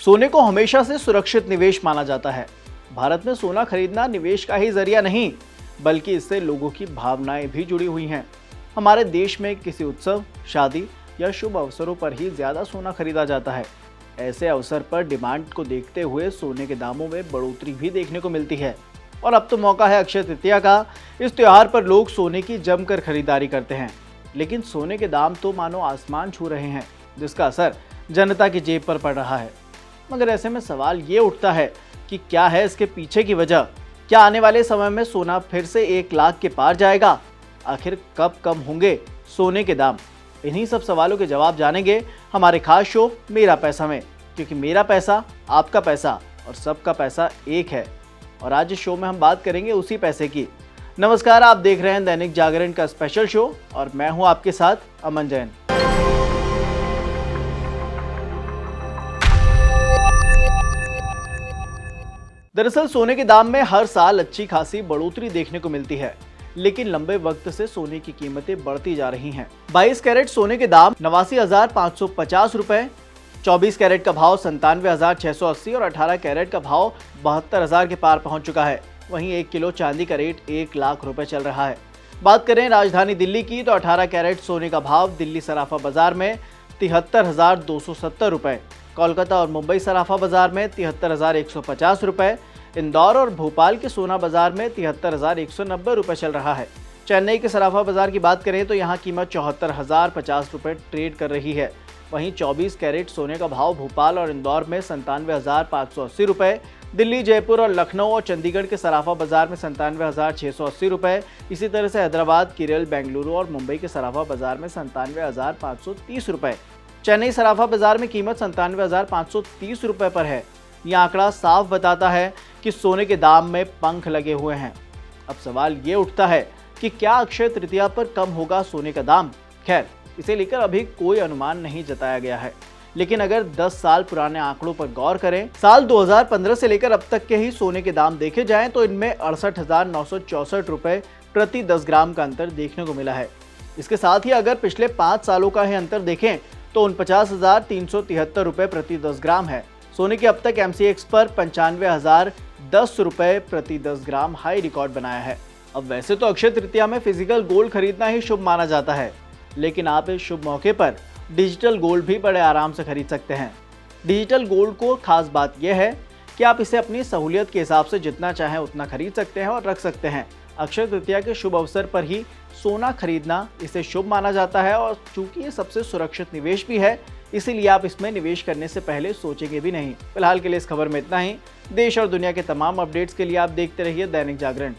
सोने को हमेशा से सुरक्षित निवेश माना जाता है। भारत में सोना खरीदना निवेश का ही जरिया नहीं, बल्कि इससे लोगों की भावनाएं भी जुड़ी हुई हैं। हमारे देश में किसी उत्सव, शादी या शुभ अवसरों पर ही ज्यादा सोना खरीदा जाता है। ऐसे अवसर पर डिमांड को देखते हुए सोने के दामों में बढ़ोतरी भी देखने को मिलती है। और अब तो मौका है अक्षय तृतीया का। इस त्योहार पर लोग सोने की जमकर खरीदारी करते हैं, लेकिन सोने के दाम तो मानो आसमान छू रहे हैं, जिसका असर जनता की जेब पर पड़ रहा है। मगर ऐसे में सवाल ये उठता है कि क्या है इसके पीछे की वजह? क्या आने वाले समय में सोना फिर से 1 लाख के पार जाएगा? आखिर कब कम होंगे सोने के दाम? इन्हीं सब सवालों के जवाब जानेंगे हमारे खास शो मेरा पैसा में, क्योंकि मेरा पैसा, आपका पैसा और सबका पैसा एक है। और आज इस शो में हम बात करेंगे उसी पैसे की। नमस्कार, आप देख रहे हैं दैनिक जागरण का स्पेशल शो और मैं हूं आपके साथ अमन जैन। दरअसल सोने के दाम में हर साल अच्छी खासी बढ़ोतरी देखने को मिलती है, लेकिन लंबे वक्त से सोने की कीमतें बढ़ती जा रही हैं। 22 कैरेट सोने के दाम 89,550 रुपए, 24 कैरेट का भाव 97,680 और 18 कैरेट का भाव 72,000 के पार पहुंच चुका है। वहीं 1 किलो चांदी का रेट 1 लाख रुपए चल रहा है। बात करें राजधानी दिल्ली की तो 18 कैरेट सोने का भाव दिल्ली सराफा बाजार में 73,270 रुपए, कोलकाता और मुंबई सराफा बाजार में 73,150 रुपए, इंदौर और भोपाल के सोना बाजार में 73,190 रुपए चल रहा है। चेन्नई के सराफा बाजार की बात करें तो यहाँ कीमत 74,050 रुपए ट्रेड कर रही है। वहीं 24 कैरेट सोने का भाव भोपाल और इंदौर में 97,580 रुपए, दिल्ली, जयपुर और लखनऊ और चंडीगढ़ के सराफा बाजार में 97,680 रुपए। इसी तरह से हैदराबाद, केरल, बेंगलुरु और मुंबई के सराफा बाजार में 97,530 रुपए। चेन्नई सराफा बाजार में कीमत 97,530 रुपए पर है। यह आंकड़ा साफ बताता है कि सोने के दाम में पंख लगे हुए हैं। अब सवाल ये उठता है कि क्या अक्षय तृतीया पर कम होगा सोने का दाम? खैर, इसे लेकर अभी कोई अनुमान नहीं जताया गया है, लेकिन अगर 10 साल पुराने आंकड़ों पर गौर करें, साल 2015 से लेकर अब तक के ही सोने के दाम देखे जाएं तो इनमें 68,964 रुपए प्रति 10 ग्राम का अंतर देखने को मिला है। इसके साथ ही अगर पिछले 5 सालों का ही अंतर देखें तो 49,373 रुपए प्रति 10 ग्राम है। सोने के अब तक MCX पर 95,010 रुपए प्रति 10 ग्राम हाई रिकॉर्ड बनाया है। अब वैसे तो अक्षय तृतीया में फिजिकल गोल्ड खरीदना ही शुभ माना जाता है, लेकिन आप इस शुभ मौके पर डिजिटल गोल्ड भी बड़े आराम से खरीद सकते हैं। डिजिटल गोल्ड को खास बात यह है कि आप इसे अपनी सहूलियत के हिसाब से जितना चाहें उतना खरीद सकते हैं और रख सकते हैं। अक्षय तृतीया के शुभ अवसर पर ही सोना खरीदना इसे शुभ माना जाता है और चूंकि ये सबसे सुरक्षित निवेश भी है, इसीलिए आप इसमें निवेश करने से पहले सोचेंगे भी नहीं। फिलहाल के लिए इस खबर में इतना ही। देश और दुनिया के तमाम अपडेट्स के लिए आप देखते रहिए दैनिक जागरण।